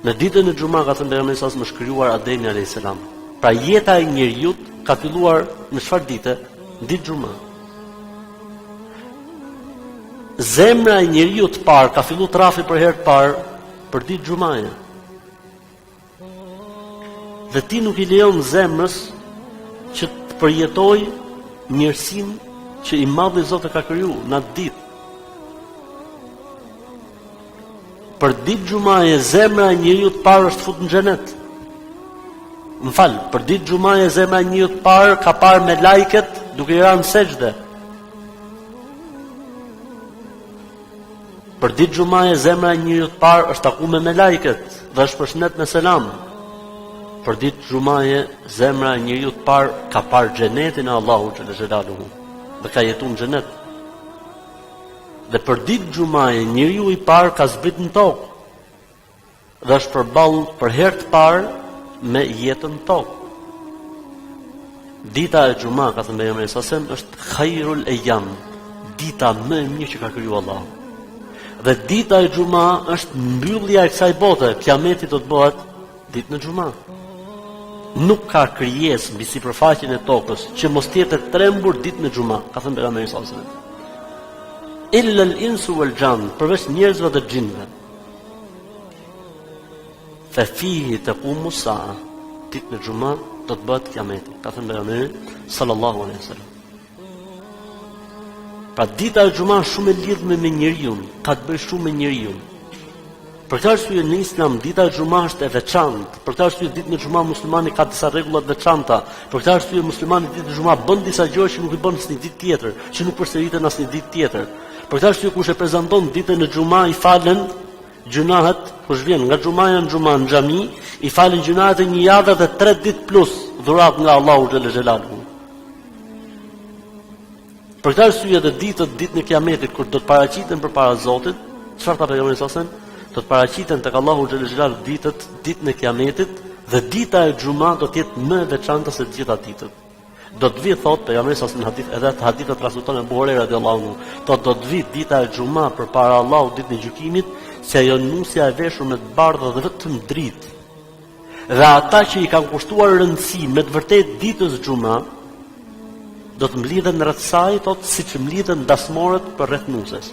Në ditën e xhuma ka thënë pejgamberi sa më shkruar Ademi alayhis salam. Pra jeta e njeriu ka filluar në çfarë dite? Ditë xhuma. Zemra e njeriu të parë ka filluar të rrafi për herë të parë për ditë xhumaje. Dhe ti nuk i lejon zemrës që të përjetoj mirësinë që i madhi Zoti ka kriju në atë ditë. Për ditë xhumaje zemra e njeriu të parë është fut në xhenet. Për ditë xhumaje zemra e njeriu të parë ka parë me lajket duke i rënë sejdë. Për ditë xhumaje zemra e njeriu të parë është takuar me lajket dhe është përshëndet me selam. Për ditë xhumaje zemra e njeriu të parë ka parë xhenetin e Allahut xhelaluhu dhe ka jetuar në xhenet. Dhe për ditë xhumaje njeriu i parë ka zbrit në tokë dhe është përballë për herë të parë me jetën në tokë. Dita e xhuma, ka thënë pejgamberi sa është khairul eyam, dita më e mirë që ka krijuar Allahu. Dhe dita e xhuma është mbyllja e kësaj bote, kiameti do të bëhet ditën e xhuma. Nuk ka krijesë mbi sipërfaqen e tokës që mos të jetë trembur ditën e xhuma, ka thënë pejgamberi sa illa al-insu wal-jan, përveç njerëzve dhe xhinëve. Fa fihi taqumu as-sa'a, ditën e xhuma do të bëhet kiameti, ka thënë pejgamberi sallallahu alaihi wasallam. Pra dita e xhuma shumë e lidhur me njeriu, ka të bëjë shumë me njeriu. Për këtë arsye në Islam dita e xhuma është e veçantë. Për këtë arsye ditën e xhuma muslimani ka disa rregulla të veçanta. Për këtë arsye muslimani ditën e xhuma bën disa gjëra që nuk i bën në ditë tjetër, që nuk përsëriten as në ditë tjetër. Për këtë arsye kush e prezanton ditën e xhuma i falen gjunahet, kush vjen nga xhumaja në xhuma në xhami, i falen gjunahet e një javë dhe 3 ditë plus dhurat nga Allahu xhelaluhu. Për këtë arsye edhe ditën e kiametit kur do të paraqiten përpara Zotit, çfarë ka pejgamberi sa do të paraqiten tek Allahu xhelaluhu ditën e kiametit dhe dita e xhuma do të jetë më e veçantë se të gjitha ditët. Do të vi thot pejgamberi sa në hadith, edhe të hadithet transmeton e Buhari radhiyallahu anhu, do të vi dita e xhuma përpara Allahut ditën e gjykimit, se ajo nusja e veshur me të bardhë dhe vetëm dritë. Dhe ata që i kanë kushtuar rëndësi me të vërtetë ditës xhuma, do të mblidhen rreth saj, siç mblidhen dasmorët për rreth nusës.